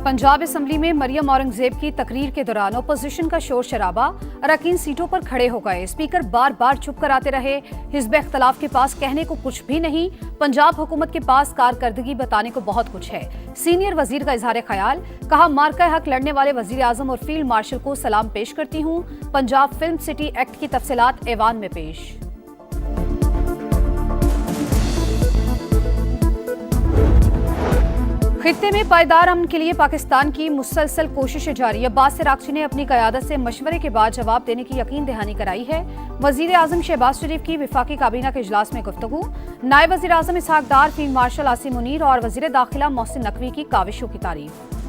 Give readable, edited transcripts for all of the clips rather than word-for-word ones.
Punjab assembly में मरियम औरंगजेब की तकरीर के दौरान ओपोजिशन का शोर शराबा, अरकान सीटों पर खड़े हो गए। स्पीकर बार बार चुप कराते रहे। हिज़्ब इख्तिलाफ के पास कहने को कुछ भी नहीं। पंजाब हुकूमत के पास कारकर्दगी बताने को बहुत कुछ है। सीनियर वजीर का इजहार ख्याल, कहा मार्का हक लड़ने वाले वजीर आजम और फील्ड मार्शल को सलाम पेश करती हूँ। पंजाब फिल्म सिटी एक्ट की तफसीलात ऐवान में पेश। खित्ते में पायदार अमन के लिए पाकिस्तान की मुसलसल कोशिशें जारी। अब्बास अरागची ने अपनी क़यादत से मशवरे के बाद जवाब देने की यकीन दहानी कराई है। वजीर आजम शहबाज शरीफ की विफाकी काबीना के इजलास में गुफ्तगू। नायब वजीर आजम इसहाक डार, फील्ड मार्शल आसिम मुनीर और वजीर दाखिला मोहसिन नकवी की काविशों की तारीफ।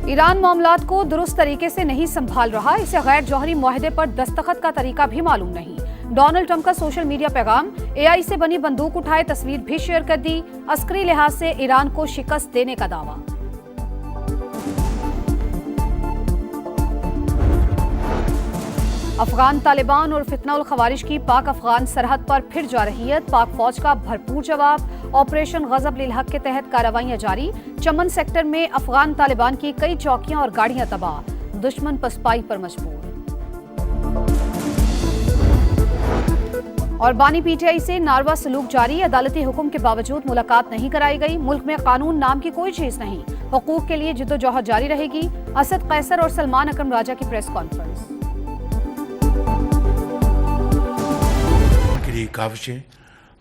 ईरान मामलात को दुरुस्त तरीके से नहीं संभाल रहा। इसे गैर जौहरी मुआहदे पर दस्तखत का तरीका भी मालूम नहीं। डोनाल्ड ट्रंप का सोशल मीडिया पैगाम, एआई से बनी बंदूक उठाए तस्वीर भी शेयर कर दी। अस्करी लिहाज से ईरान को शिकस्त देने का दावा। अफगान तालिबान और फितना उल खवारिज की पाक अफगान सरहद पर फिर जारहियत। पाक फौज का भरपूर जवाब। ऑपरेशन गजब लिल हक के तहत कार्रवाइयां जारी। चमन सेक्टर में अफगान तालिबान की कई चौकियां और गाड़ियां तबाह। दुश्मन पसपाई पर मजबूर। और बानी पीटीआई से नारवा सलूक जारी। अदालती हुक्म के बावजूद मुलाकात नहीं कराई गई। मुल्क में कानून नाम की कोई चीज नहीं। हुकूक के लिए जिद्दोजहद जारी रहेगी। असद कैसर और सलमान अकरम राजा की प्रेस कॉन्फ्रेंस। काविशें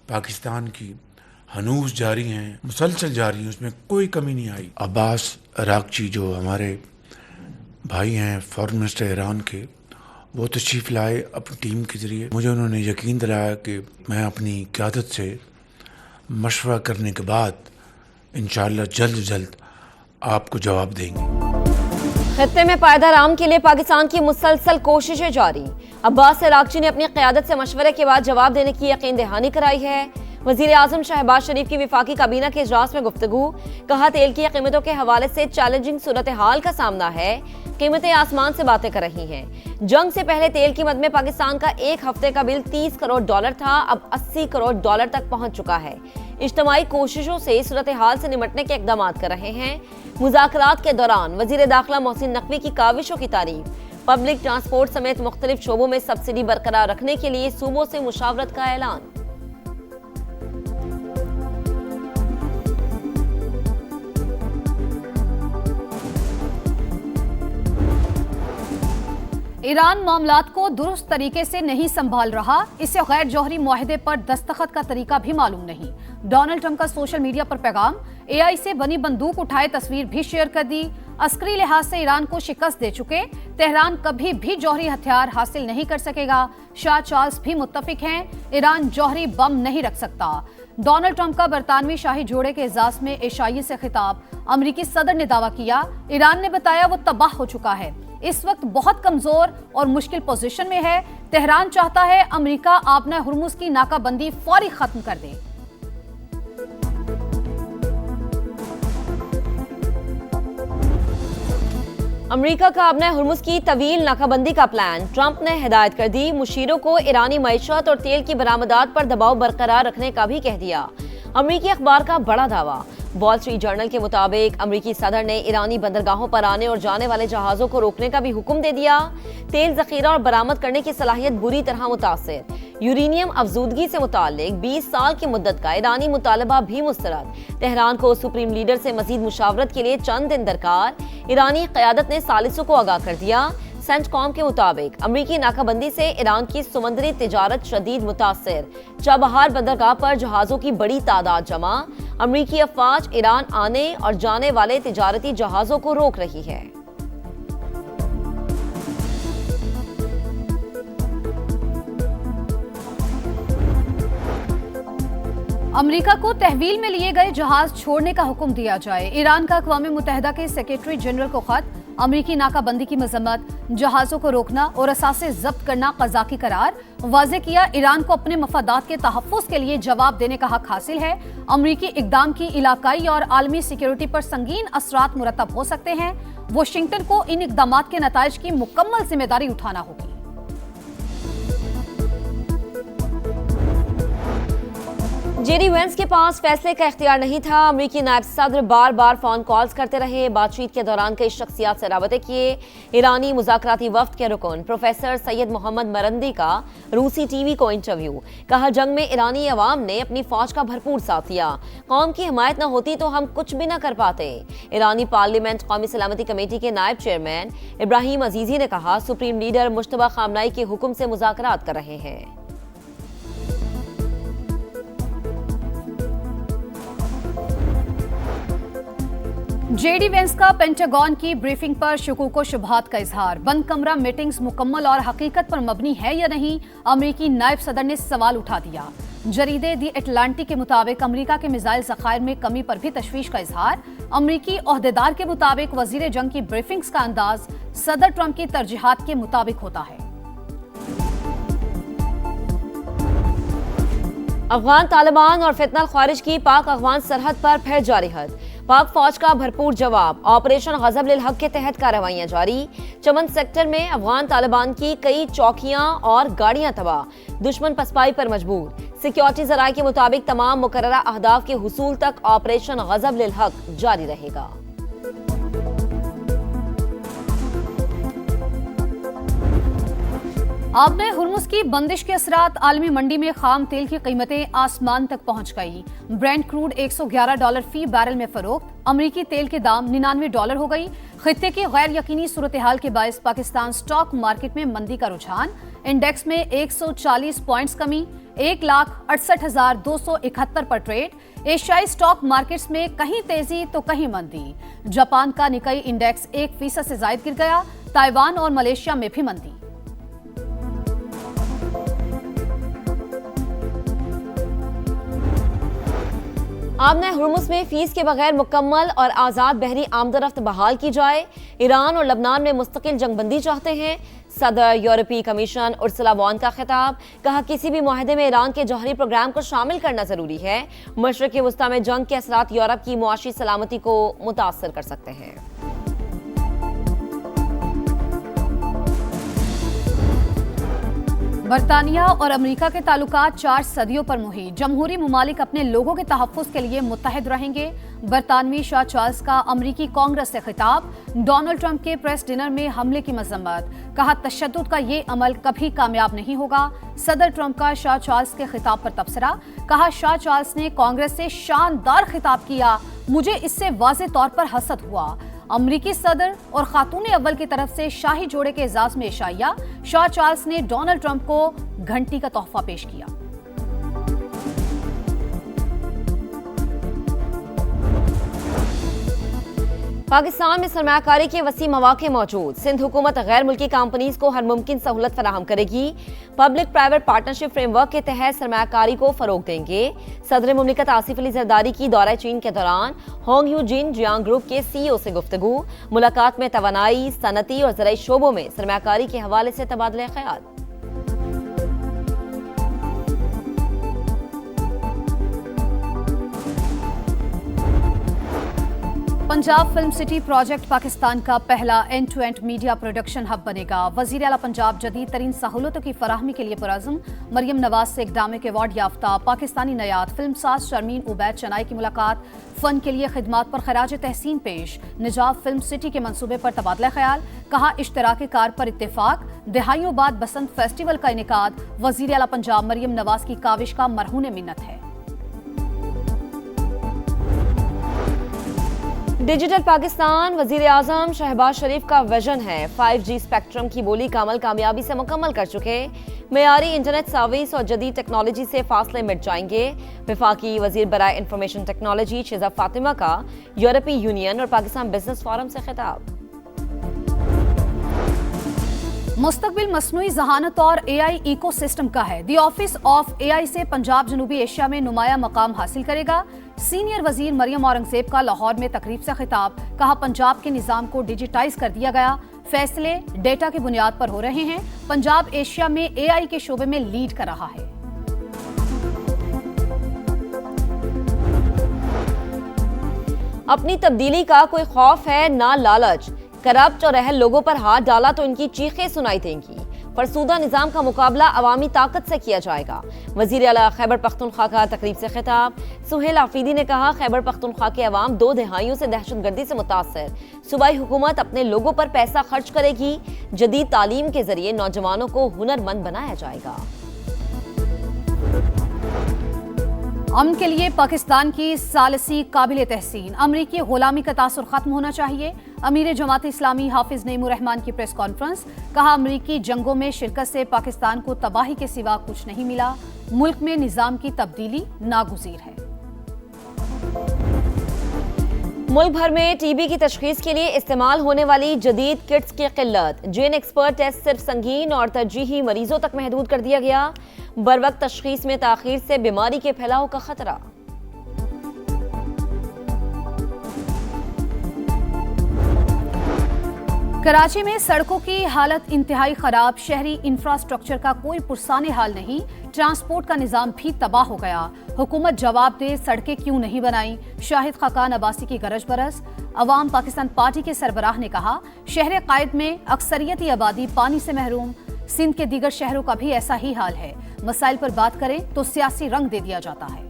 पाकिस्तान की हनूज जारी हैं, मुसलसल जारी हैं, उसमें कोई कमी नहीं आई। अब्बास अरागची जो हमारे भाई हैं फॉरेन मिनिस्टर ईरान के, वो तशरीफ़ लाए अपनी टीम के ज़रिए। मुझे उन्होंने यकीन दिलाया कि मैं अपनी क़यादत से मशवरा करने के बाद इंशाअल्लाह जल्द से जल्द आपको जवाब देंगे। खित्ते में पायदार अमन के लिए पाकिस्तान की मुसलसल कोशिशें जारी। अब्बास अरागची ने अपनी क़यादत से मशवरे के बाद जवाब देने की यकीन दहानी कराई है। वजीर आजम शहबाज शरीफ की विफाकी काबीना के इजलास में गुफ्तगू, कहा तेल की कीमतों के हवाले से चैलेंजिंग सूरत हाल का सामना है। कीमतें आसमान से बातें कर रही हैं। जंग से पहले तेल की मद में पाकिस्तान का एक हफ्ते का बिल $30 करोड़ था, अब $80 करोड़ तक पहुंच चुका है। इज्तिमाई कोशिशों से सूरत हाल से निमटने के इकदाम कर रहे हैं। मुज़ाकरात के दौरान वजीर दाखिला मोहसिन नकवी की काविशों की तारीफ। पब्लिक ट्रांसपोर्ट समेत मुख्तलिफ शोबों में सब्सिडी बरकरार रखने के लिए सूबों से मुशावरत का ऐलान। ईरान मामलात को दुरुस्त तरीके से नहीं संभाल रहा। इसे गैर जौहरी मुआहदे पर दस्तखत का तरीका भी मालूम नहीं। डोनाल्ड ट्रंप का सोशल मीडिया पर पैगाम, एआई से बनी बंदूक उठाए तस्वीर भी शेयर कर दी। अस्करी लिहाज से ईरान को शिकस्त दे चुके। तेहरान कभी भी जौहरी हथियार हासिल नहीं कर सकेगा। शाह चार्ल्स भी मुत्तफिक हैं, ईरान जौहरी बम नहीं रख सकता। डोनाल्ड ट्रंप का बरतानवी शाही जोड़े के एजाज में एशियाई से खिताब। अमरीकी सदर ने दावा किया, ईरान ने बताया वो तबाह हो चुका है, इस वक्त बहुत कमजोर और मुश्किल पोजीशन में है। तेहरान चाहता है अमेरिका आपना हुर्मुज की नाकाबंदी फौरी खत्म कर दे। अमेरिका का आपना हुर्मुज की तवील नाकाबंदी का प्लान। ट्रंप ने हिदायत कर दी। मुशीरों को ईरानी मईशत और तेल की बरामदात पर दबाव बरकरार रखने का भी कह दिया। अमेरिकी अखबार का बड़ा दावा। वॉल स्ट्रीट जर्नल के मुताबिक अमेरिकी सदर ने ईरानी बंदरगाहों पर आने और जाने वाले जहाजों को रोकने का भी हुक्म दे दिया। तेल जखीरा और बरामद करने की सलाहियत बुरी तरह मुतासिर। यूरेनियम अफजूदगी से मुताल्लिक 20 साल की मुद्दत का ईरानी मुतालबा भी मुस्तरद। तेहरान को सुप्रीम लीडर से मजीद मुशावरत के लिए चंद दिन दरकार। ईरानी क़यादत ने सालिसों को आगाह कर दिया। सेंटकॉम के मुताबिक अमरीकी नाकाबंदी से ईरान की समुद्री तिजारत शदीद मुतासिर। चाबहार बंदरगाह पर जहाजों की बड़ी तादाद जमा। अमरीकी अफवाज ईरान आने और जाने वाले तिजारती जहाजों को रोक रही है। अमेरिका को तहवील में लिए गए जहाज छोड़ने का हुक्म दिया जाए। ईरान का अक़वाम मुत्तहिदा के सेक्रेटरी जनरल को खत। अमरीकी नाकाबंदी की मजम्मत, जहाजों को रोकना और असासे जब्त करना क़ज़ाकी करार। वाज़ेह किया, ईरान को अपने मफादात के तहफ़्फ़ुज़ के लिए जवाब देने का हक हासिल है। अमरीकी इक़दाम की इलाकाई और आलमी सिक्योरिटी पर संगीन असरात मुरतब हो सकते हैं। वाशिंगटन को इन इक़दामात के नताइज की मुकम्मल जिम्मेदारी उठाना होगी। जेडी वेंस के पास फैसले का इख्तियार नहीं था। अमरीकी नायब सदर बार बार फोन कॉल्स करते रहे। बातचीत के दौरान कई शख्सियात से राबते किए। ईरानी मुज़ाकराती वफ्द के रुकन प्रोफेसर सैयद मोहम्मद मरंदी का रूसी टीवी को इंटरव्यू। कहा, जंग में ईरानी अवाम ने अपनी फौज का भरपूर साथ दिया। कौम की हिमायत न होती तो हम कुछ भी न कर पाते। ईरानी पार्लियामेंट कौमी सलामती कमेटी के नायब चेयरमैन इब्राहिम अजीजी ने कहा, सुप्रीम लीडर मुश्तबा खामनाई के हुक्म से मुज़ाकरात कर रहे हैं। जेडी वेंस का पेंटागन की ब्रीफिंग पर शकूक व शुबहात का इजहार। बंद कमरा मीटिंग्स मुकम्मल और हकीकत पर मबनी है या नहीं, अमरीकी नायब सदर ने सवाल उठा दिया। जरीदे दी एटलांटिक के मुताबिक अमरीका के मिसाइल ज़खायर में कमी पर भी तशवीश का इजहार। अमरीकी ओहदेदार के मुताबिक वजीर जंग की ब्रीफिंग्स का अंदाज सदर ट्रंप की तरजीहात के मुताबिक होता है। अफगान तालिबान और फितना ख्वारिज की पाक अफगान सरहद पर फिर जारी हद। पाक फौज का भरपूर जवाब। ऑपरेशन गजब लिल हक के तहत कार्रवाइयां जारी। चमन सेक्टर में अफगान तालिबान की कई चौकियां और गाड़ियां तबाह। दुश्मन पसपाई पर मजबूर। सिक्योरिटी जराये के मुताबिक तमाम मुकर्ररा अहदाफ के हुसूल तक ऑपरेशन गजब लिल हक जारी रहेगा। आपने हुर्मुज की बंदिश के असरात आलमी मंडी में खाम तेल की कीमतें आसमान तक पहुंच गई। ब्रेंट क्रूड $111 फी बैरल में फरोख्त। अमरीकी तेल के दाम $99 हो गई। खित्ते की गैर यकीनी सूरत हाल के बायस पाकिस्तान स्टॉक मार्केट में मंदी का रुझान। इंडेक्स में 140 पॉइंट्स कमी, 1,68,271 पर ट्रेड। एशियाई स्टॉक मार्केट्स में कहीं तेजी तो कहीं मंदी। जापान का निकाई इंडेक्स 1% से ज्यादा गिर गया। ताइवान और मलेशिया में भी मंदी। आमना हुर्मुज में फीस के बगैर मुकम्मल और आज़ाद बहरी आमदरफ्त बहाल की जाए। ईरान और लबनान में मुस्तकिल जंगबंदी चाहते हैं। सदर यूरोपीय कमीशन उर्सुला वॉन का खिताब। कहा, किसी भी मुआहदे में ईरान के जौहरी प्रोग्राम को शामिल करना जरूरी है। मशरिक़ी वस्ता में जंग के असरात यूरोप की मुआशी सलामती को मुतासर कर सकते हैं। बरतानिया और अमेरिका के ताल्लुकात 4 सदियों पर मुहित। जमहूरी मुमालिक अपने लोगों के तहफ़्फ़ुज़ के लिए मुत्तहिद रहेंगे। बरतानवी शाह चार्ल्स का अमरीकी कांग्रेस से खिताब। डोनाल्ड ट्रंप के प्रेस डिनर में हमले की मजम्मत। कहा, तशद्दुद का ये अमल कभी कामयाब नहीं होगा। सदर ट्रंप का शाह चार्ल्स के खिताब पर तबसरा। कहा, शाह चार्ल्स ने कांग्रेस से शानदार खिताब किया। मुझे इससे वाज़ेह तौर पर हसद हुआ। अमरीकी सदर और खातून अव्वल की तरफ से शाही जोड़े के एजाज में इशाइया। शाह चार्ल्स ने डोनाल्ड ट्रंप को घंटी का तोहफा पेश किया। पाकिस्तान में सरमायाकारी के वसी मौके मौजूद। सिंध हुकूमत गैर मुल्की कंपनीज को हर मुमकिन सहूलत फराहम करेगी। पब्लिक प्राइवेट पार्टनरशिप फ्रेमवर्क के तहत सरमायाकारी को फरोग देंगे। सदर मुमलिकत आसिफ अली जरदारी की दौरा चीन के दौरान Hong Yu Jin Jiang group के CEO से गुफ्तगू। मुलाकात में तवानाई, सनती और ज़राई शोबों में सरमायाकारी के हवाले से तबादला ख्याल। Punjab film city project Pakistan का पहला end to end media production hub बनेगा। वजीर आला पंजाब जदीद तरीन सहूलतों की फराहमी के लिए पुरज़्म। मरियम नवाज से इक़दाम के अवार्ड याफ्ता पाकिस्तानी नयाद फिल्मसाज शर्मीन उबैद चनाई की मुलाकात। फ़न के लिए खिदमात पर खराज तहसीन पेश। निजाब फिल्म सिटी के मंसूबे पर तबादला ख्याल। कहा, इश्तराक कार पर इत्तेफाक। दहाइयों बाद बसंत फेस्टिवल का इनेकाद। वजीर आला पंजाब मरियम नवाज की काविश का मरहून मिन्नत है। डिजिटल पाकिस्तान वजीर आजम शहबाज शरीफ का विजन है। 5G स्पेक्ट्रम की बोली का अमल कामयाबी से मुकम्मल कर चुके। मेयारी इंटरनेट सर्विस और जदीद टेक्नोलॉजी से फासले मिट जाएंगे। वफाकी वजीर बराए इंफॉर्मेशन टेक्नोलॉजी शेजा फातिमा का यूरोपीय यूनियन और पाकिस्तान बिजनेस फोरम से खिताब। मुस्तकबिल मसनूई जहानत और AI इकोसिस्टम का है। द ऑफिस ऑफ AI से पंजाब जनूबी एशिया में नुमाया मकाम हासिल करेगा। सीनियर वजीर मरियम औरंगजेब का लाहौर में तकरीब से खिताब। कहा, पंजाब के निज़ाम को डिजिटाइज कर दिया गया। फैसले डेटा की बुनियाद पर हो रहे हैं। पंजाब एशिया में AI के शोबे में लीड कर रहा है। अपनी तब्दीली का कोई खौफ है ना लालच। करप्ट और अहल लोगों पर हाथ डाला तो इनकी चीखें सुनाई देंगी। फरसूदा निजाम का मुकाबला अवामी ताकत से किया जाएगा। वजीर आला खैबर पख्तूनख्वा का तकरीब से खिताब। सुहेल आफरीदी ने कहा, खैबर पख्तूनख्वा के अवाम 2 दहाइयों से दहशतगर्दी से मुतासर। सूबाई हुकूमत अपने लोगों पर पैसा खर्च करेगी। जदीद तालीम के जरिए नौजवानों को हुनरमंद बनाया जाएगा। अमन के लिए पाकिस्तान की सालसी काबिल तहसीन। अमरीकी गुलामी का तासुर खत्म होना चाहिए। अमीर जमात इस्लामी हाफिज नईमुर रहमान की प्रेस कॉन्फ्रेंस। कहा, अमरीकी जंगों में शिरकत से पाकिस्तान को तबाही के सिवा कुछ नहीं मिला। मुल्क में निजाम की तब्दीली नागुज़ीर है। मुल्क भर में टीबी की तशखीस के लिए इस्तेमाल होने वाली जदीद किट्स की किल्लत। जीन एक्सपर्ट टेस्ट सिर्फ संगीन और तरजीही मरीजों तक महदूद कर दिया गया। बरवक्त तशखीस में ताखीर से बीमारी के फैलाव का खतरा। कराची में सड़कों की हालत इंतहाई खराब। शहरी इंफ्रास्ट्रक्चर का कोई पुरसाने हाल नहीं। ट्रांसपोर्ट का निजाम भी तबाह हो गया। हुकूमत जवाब दे, सड़कें क्यों नहीं बनाई। शाहिद खाकान अब्बासी की गरज बरस। अवाम पाकिस्तान पार्टी के सरबराह ने कहा, शहर कायद में अक्सरियती आबादी पानी से महरूम। सिंध के दीगर शहरों का भी ऐसा ही हाल है। मसाइल पर बात करें तो सियासी रंग दे दिया जाता है।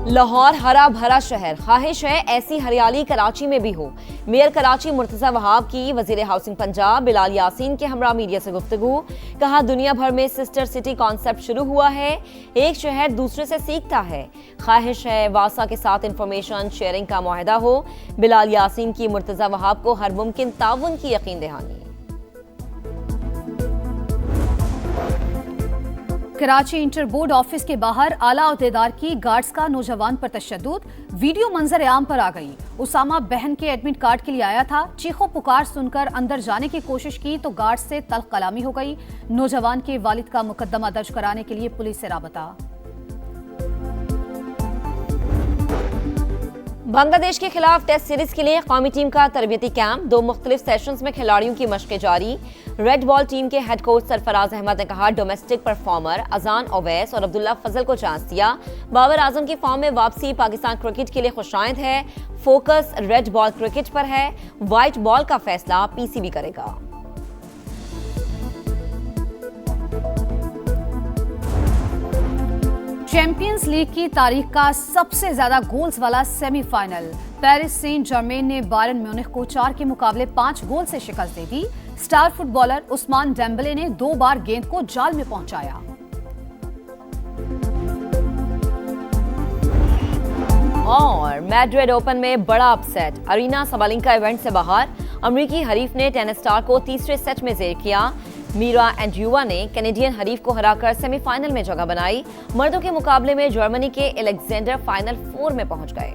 लाहौर हरा भरा शहर, ख्वाहिश है ऐसी हरियाली कराची में भी हो। मेयर कराची मुर्तजा वहाब की वजीर हाउसिंग पंजाब बिलाल यासीन के हमरा मीडिया से गुफ्तगू। कहा, दुनिया भर में सिस्टर सिटी कॉन्सेप्ट शुरू हुआ है। एक शहर दूसरे से सीखता है। ख्वाहिश है वासा के साथ इंफॉर्मेशन शेयरिंग का मुआहदा हो। बिलाल यासीन की मुर्तजा वहाब को हर मुमकिन ताउन की यकीन दहानी। कराची इंटर बोर्ड ऑफिस के बाहर आला अहदेदार की गार्ड्स का नौजवान पर तशद्दुद। वीडियो मंजर आम पर आ गई। उसामा बहन के एडमिट कार्ड के लिए आया था। चीखो पुकार सुनकर अंदर जाने की कोशिश की तो गार्ड से तल्ख कलामी हो गई। नौजवान के वालिद का मुकदमा दर्ज कराने के लिए पुलिस से राबता। बांग्लादेश के खिलाफ टेस्ट सीरीज के लिए कौमी टीम का तरबियती कैंप। 2 मुख्तलिफ सेशंस में खिलाड़ियों की मशकें जारी। रेड बॉल टीम के हेड कोच सरफराज अहमद ने कहा, डोमेस्टिक परफॉर्मर अजान ओवैस और अब्दुल्ला फजल को चांस दिया। बाबर आजम की फॉर्म में वापसी पाकिस्तान क्रिकेट के लिए खुशाइंद है। फोकस रेड बॉल क्रिकेट पर है। व्हाइट बॉल का फैसला पीसीबी करेगा। चैंपियंस लीग की तारीख का सबसे ज्यादा गोल्स वाला सेमीफाइनल। पेरिस सेंट जर्मेन ने बायरन म्यूनिख को 4 के मुकाबले 5 गोल से शिकस्त दे दी। स्टार फुटबॉलर उस्मान डेम्बले ने 2 बार गेंद को जाल में पहुंचाया। और मैड्रिड ओपन में बड़ा अपसेट। अरीना सबालेंका इवेंट से बाहर। अमेरिकी हरीफ ने टेनिस स्टार को तीसरे सेट में जेर किया। मीरा एंड्रूवा ने कैनेडियन हरीफ को हराकर सेमीफाइनल में जगह बनाई। मर्दों के मुकाबले में जर्मनी के एलेक्जेंडर फाइनल 4 में पहुंच गए।